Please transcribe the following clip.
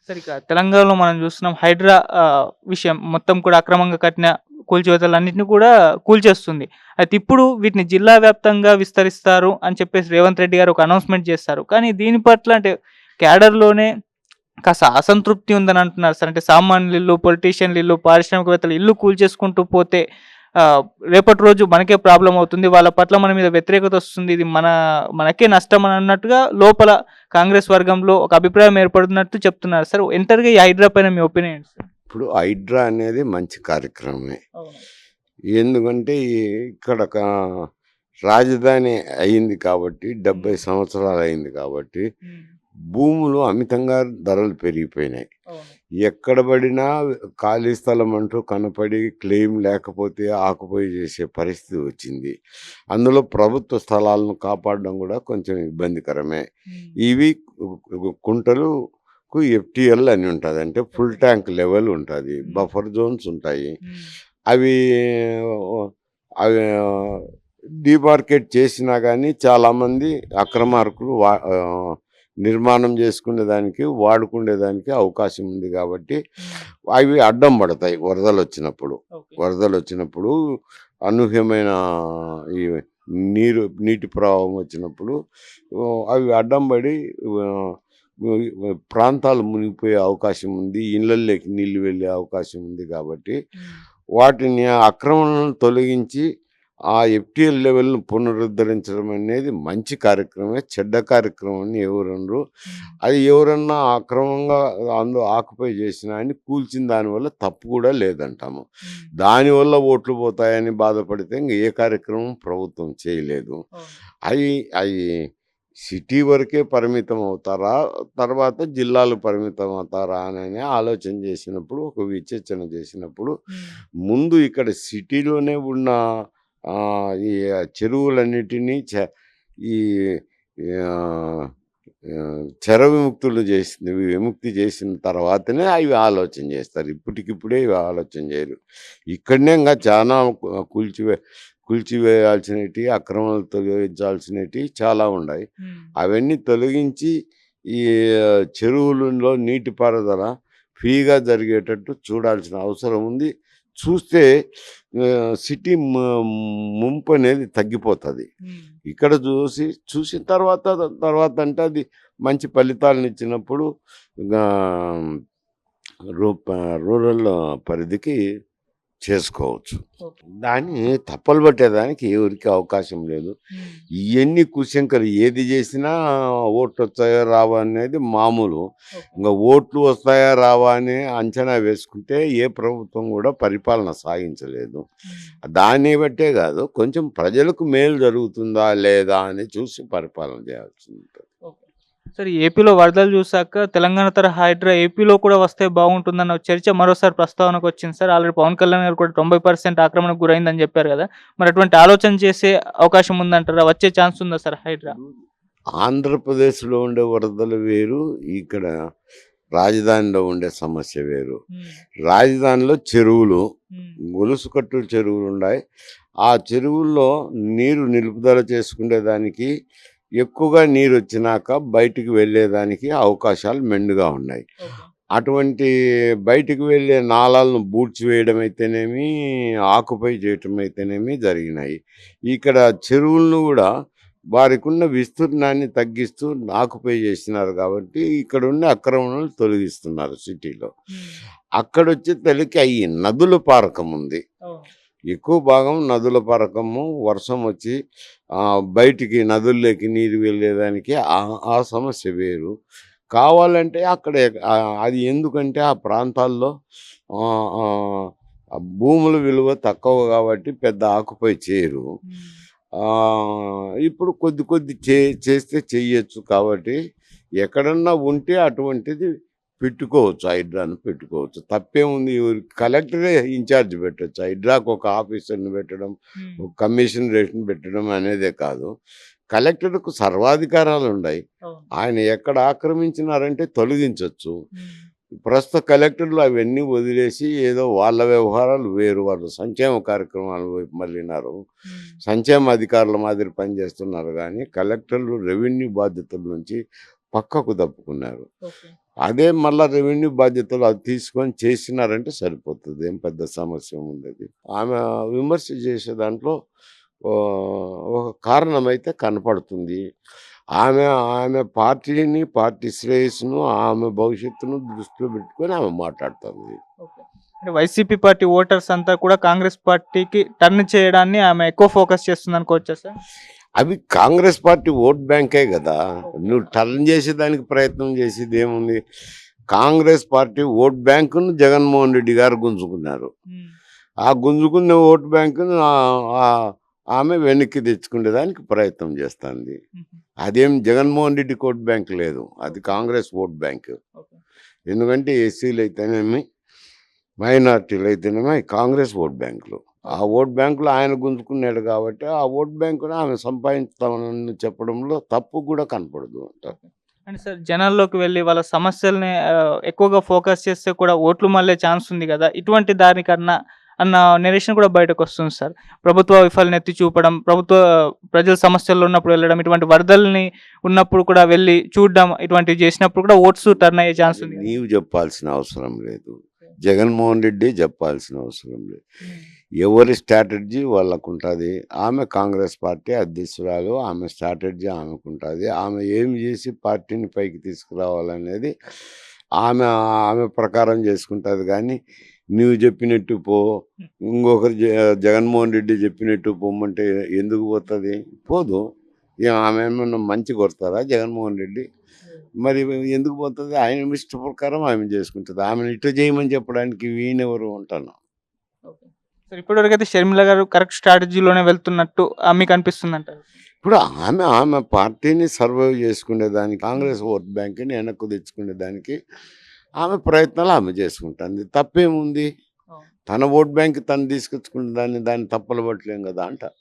సరిగ్గా తెలంగాణలో మనం చూస్తున్నాం హైడ్రా విషయం మొత్తం కూడా అక్రమంగా కట్టిన కూల్చివేతలన్నిటిని కూడా కూల్చేస్తుంది. అయితే ఇప్పుడు వీటిని జిల్లా వ్యాప్తంగా విస్తరిస్తారు అని చెప్పేసి రేవంత్ రెడ్డి గారు ఒక అనౌన్స్‌మెంట్ చేస్తారు. కానీ దీని పట్ల అంటే క్యాడర్‌లోనే కాస్త అసంతృప్తి ఉందని అంటున్నారు సార్. అంటే సామాన్యుల ఇల్లు, పొలిటీషియన్‌ల ఇల్లు, పారిశ్రామికవేత్తల ఇల్లు కూల్చేసుకుంటూ పోతే రేపటి రోజు మనకే ప్రాబ్లమ్ అవుతుంది. వాళ్ళ పట్ల మన మీద వ్యతిరేకత వస్తుంది. ఇది మనకే నష్టం అని అన్నట్టుగా లోపల కాంగ్రెస్ వర్గంలో ఒక అభిప్రాయం ఏర్పడుతున్నట్టు చెప్తున్నారు సార్. ఎంటర్‌గా ఈ హైడ్రా పైన మీ ఒపీనియన్ ఏంటి సార్? ఇప్పుడు హైడ్రా అనేది మంచి కార్యక్రమమే. అవును. ఎందుకంటే ఇక్కడ రాజధాని అయింది కాబట్టి 70 సంవత్సరాలు అయింది కాబట్టి హ్మ్. భూములు అమితంగా ధరలు పెరిగిపోయినాయి. అవును. ఎక్కడ పడినా ఖాళీ స్థలం అంటూ కనపడి క్లెయిమ్ లేకపోతే ఆక్యుపై చేసే పరిస్థితి వచ్చింది. అందులో ప్రభుత్వ స్థలాలను కాపాడడం కూడా కొంచెం ఇబ్బందికరమే. హ్మ్. ఇవి కుంటలుకు ఎఫ్టీఎల్ అని ఉంటుంది, అంటే ఫుల్ ట్యాంక్ లెవెల్ ఉంటుంది, బఫర్ జోన్స్ ఉంటాయి. హ్మ్. అవి అవి డిమార్కెట్ చేసినా కానీ చాలామంది అక్రమార్కులు నిర్మాణం చేసుకునేదానికి వాడుకునేదానికి అవకాశం ఉంది కాబట్టి అవి అడ్డం పడతాయి వరదలు వచ్చినప్పుడు. ఓకే. వరదలు వచ్చినప్పుడు అనూహ్యమైన ఈ నీటి ప్రవాహం వచ్చినప్పుడు అవి అడ్డం పడి ప్రాంతాలు మునిగిపోయే అవకాశం ఉంది, ఇళ్ళల్లోకి నీళ్లు వెళ్ళే అవకాశం ఉంది. కాబట్టి వాటిని ఆక్రమణను తొలగించి ఆ ఎఫ్టీఎల్ లెవెల్ను పునరుద్ధరించడం అనేది మంచి కార్యక్రమమే, చెడ్డ కార్యక్రమం అని ఎవరన్నారు. అది ఎవరన్నా అక్రమంగా అందులో ఆక్యుపై చేసినా అని కూల్చిన దానివల్ల తప్పు కూడా లేదంటాము. దానివల్ల ఓట్లు పోతాయని బాధపడితే ఇంక ఏ కార్యక్రమం ప్రభుత్వం చేయలేదు. అవి అవి సిటీ వరకే పరిమితం అవుతారా, తర్వాత జిల్లాలు పరిమితం అవుతారా అని ఆలోచన చేసినప్పుడు, ఒక విచక్షణ చేసినప్పుడు ముందు ఇక్కడ సిటీలోనే ఉన్న ఈ చెరువులన్నిటినీ ఈ చెర విముక్తి చేసిన తర్వాతనే అవి ఆలోచన చేస్తారు. ఇప్పటికిప్పుడే ఇవి ఆలోచన చేయరు. ఇక్కడనే ఇంకా చాలా కూల్చివేయాల్సినవి, అక్రమాలు తొలగించాల్సినవి చాలా ఉన్నాయి. అవన్నీ తొలగించి ఈ చెరువులలో నీటిపారుదల ఫ్రీగా జరిగేటట్టు చూడాల్సిన అవసరం ఉంది. చూస్తే సిటీ ముంపు అనేది తగ్గిపోతుంది. ఇక్కడ చూసిన తర్వాత అంటే అది మంచి ఫలితాలను ఇచ్చినప్పుడు రూరల్ పరిధికి చేసుకోవచ్చు. దాన్ని తప్పలు పట్టేదానికి ఎవరికి అవకాశం లేదు. ఇవన్నీ కుశంకలు ఏది చేసినా ఓట్లు వస్తాయో రావా అనేది మామూలు. ఇంకా ఓట్లు వస్తాయా రావా అని అంచనా వేసుకుంటే ఏ ప్రభుత్వం కూడా పరిపాలన సాగించలేదు. దాన్ని బట్టే కాదు, కొంచెం ప్రజలకు మేలు జరుగుతుందా లేదా అని చూసి పరిపాలన చేయాల్సి ఉంటుంది. సరే, ఏపీలో వరదలు చూసాక తెలంగాణ తరహా హైడ్రా ఏపీలో కూడా వస్తే బాగుంటుందన్న చర్చ మరోసారి ప్రస్తావనకు వచ్చింది సార్. ఆల్రెడీ పవన్ కళ్యాణ్ గారు కూడా 90% ఆక్రమణకు గురైందని చెప్పారు కదా. మరి అటువంటి ఆలోచన చేసే అవకాశం ఉందంటారా? వచ్చే ఛాన్స్ ఉందా సార్ హైడ్రా? ఆంధ్రప్రదేశ్లో ఉండే వరదలు వేరు, ఇక్కడ రాజధానిలో ఉండే సమస్య వేరు. రాజధానిలో చెరువులు, గొలుసు కట్టు చెరువులు ఉన్నాయి. ఆ చెరువుల్లో నీరు నిలుపుదల చేసుకునేదానికి, ఎక్కువగా నీరు వచ్చినాక బయటికి వెళ్ళేదానికి అవకాశాలు మెండుగా ఉన్నాయి. అటువంటి బయటికి వెళ్ళే నాళాలను బూడ్చివేయడం అయితేనేమి, ఆక్యుపై చేయటం అయితేనేమి జరిగినాయి. ఇక్కడ చెరువులను కూడా వారికి ఉన్న విస్తీర్ణాన్ని తగ్గిస్తూ ఆక్యుపై చేసినారు కాబట్టి ఇక్కడ ఉన్న అక్రమణలు తొలగిస్తున్నారు సిటీలో. అక్కడొచ్చే తల్లికి అయ్యి నదుల పారకం ఉంది, ఎక్కువ భాగం నదుల పరకము. వర్షం వచ్చి బయటికి నదుల్లోకి నీరు వెళ్ళేదానికి ఆ సమస్య వేరు. కావాలంటే అక్కడ అది ఎందుకంటే ఆ ప్రాంతాల్లో భూముల విలువ తక్కువ కాబట్టి పెద్ద ఆక్యుపై చేయరు. ఇప్పుడు కొద్ది చేస్తే చెయ్యొచ్చు. కాబట్టి ఎక్కడన్నా ఉంటే అటువంటిది పెట్టుకోవచ్చు, హైడ్రాను పెట్టుకోవచ్చు, తప్పేముంది. కలెక్టరే ఇన్ఛార్జ్ పెట్టచ్చు. హైడ్రాకు ఒక ఆఫీసర్ని పెట్టడం, ఒక కమిషన్ రేట్ని పెట్టడం అనేదే కాదు, కలెక్టర్కు సర్వాధికారాలు ఉన్నాయి. ఆయన ఎక్కడ ఆక్రమించినారంటే తొలగించవచ్చు. ప్రస్తుత కలెక్టర్లు అవన్నీ వదిలేసి ఏదో వాళ్ళ వ్యవహారాలు వేరు, వాళ్ళు సంక్షేమ కార్యక్రమాలు వైపు మళ్ళీనారు, సంక్షేమ అధికారుల మాదిరి పనిచేస్తున్నారు. కానీ కలెక్టర్లు రెవెన్యూ బాధ్యతల నుంచి పక్కకు తప్పుకున్నారు. అదే మళ్ళా రెవెన్యూ బాధ్యతలు అది తీసుకొని చేసినారంటే సరిపోతుంది. ఏం పెద్ద సమస్య ఉండదు. ఆమె విమర్శ చేసే దాంట్లో ఒక కారణమైతే కనపడుతుంది. ఆమె ఆమె పార్టీని, పార్టీ శ్రేయస్సును, ఆమె భవిష్యత్తును దృష్టిలో పెట్టుకొని ఆమె మాట్లాడుతుంది. ఓకే. అంటే వైసీపీ పార్టీ ఓటర్స్ అంతా కూడా కాంగ్రెస్ పార్టీకి టర్న్ చేయడాన్ని ఆమె ఎక్కువ ఫోకస్ చేస్తుందనుకోవచ్చా సార్? అవి కాంగ్రెస్ పార్టీ ఓట్ బ్యాంకే కదా! నువ్వు టర్న్ చేసేదానికి ప్రయత్నం చేసేదేముంది? కాంగ్రెస్ పార్టీ ఓట్ బ్యాంకును జగన్మోహన్ రెడ్డి గారు గుంజుకున్నారు. ఆ గుంజుకున్న ఓట్ బ్యాంకును ఆమె వెనక్కి తెచ్చుకునేదానికి ప్రయత్నం చేస్తుంది. అదేం జగన్మోహన్ రెడ్డి ఓట్ బ్యాంక్ లేదు. అది కాంగ్రెస్ ఓట్ బ్యాంక్. ఎందుకంటే ఎస్సీలు అయితేనేమి, మైనార్టీలు అయితేనేమి అవి కాంగ్రెస్ ఓట్ బ్యాంకులు. ఆ ఓట్ బ్యాంకులో ఆయన గుంజుకున్నాడు కాబట్టి ఆ ఓట్ బ్యాంకును ఆమె సంపాదించుతామని చెప్పడంలో తప్పు కూడా కనపడదు అంటారు. అంటే సార్ జనాల్లోకి వెళ్ళి వాళ్ళ సమస్యల్ని ఎక్కువగా ఫోకస్ చేస్తే కూడా ఓట్లు మళ్ళే ఛాన్స్ ఉంది కదా! ఇటువంటి దానికన్నా అన్న నిరీక్షణ కూడా బయటకొస్తుంది సార్. ప్రభుత్వ వైఫల్యం ఎత్తి చూపడం, ప్రజల సమస్యల్లో ఉన్నప్పుడు వెళ్ళడం, ఇటువంటి వరదల్ని ఉన్నప్పుడు కూడా వెళ్ళి చూడడం, ఇటువంటివి చేసినప్పుడు కూడా ఓట్స్ టర్న్ అయ్యే ఛాన్స్ ఉంది. నీవు చెప్పాల్సిన అవసరం లేదు. జగన్మోహన్ రెడ్డి చెప్పాల్సిన అవసరం లేదు. ఎవరి స్ట్రాటజీ వాళ్ళకుంటుంది. ఆమె కాంగ్రెస్ పార్టీ అధ్యక్షురాలు. ఆమె స్ట్రాటజీ ఆమెకుంటుంది. ఆమె ఏమి చేసి పార్టీని పైకి తీసుకురావాలనేది ఆమె ఆమె ప్రకారం చేసుకుంటుంది. కానీ నువ్వు చెప్పినట్టు పో, ఇంకొకరు జగన్మోహన్ రెడ్డి చెప్పినట్టు పొమ్మంటే ఎందుకు పోతుంది? పోదు. ఆమె ఏమన్నా మంచి కొడతారా జగన్మోహన్ రెడ్డి? మరి ఎందుకు పోతుంది? ఆయన ఇష్ట ప్రకారం ఆమె చేసుకుంటుంది. ఆమెను ఇటు చేయమని చెప్పడానికి వీనెవరు ఉంటాను. సార్ ఇప్పటివరకైతే షర్మిల గారు కరెక్ట్ స్ట్రాటజీలోనే వెళ్తున్నట్టు మీకు అనిపిస్తుందంటారు? ఇప్పుడు ఆమె ఆమె పార్టీని సర్వైవ్ చేసుకునేదానికి, కాంగ్రెస్ ఓట్ బ్యాంక్ని వెనక్కు తెచ్చుకునేదానికి ఆమె ప్రయత్నాలు ఆమె చేసుకుంటుంది. తప్పేముంది? తన ఓట్ బ్యాంక్ తను తీసుకొచ్చుకునే దాన్ని తప్పలు పట్టలేం కదా అంట.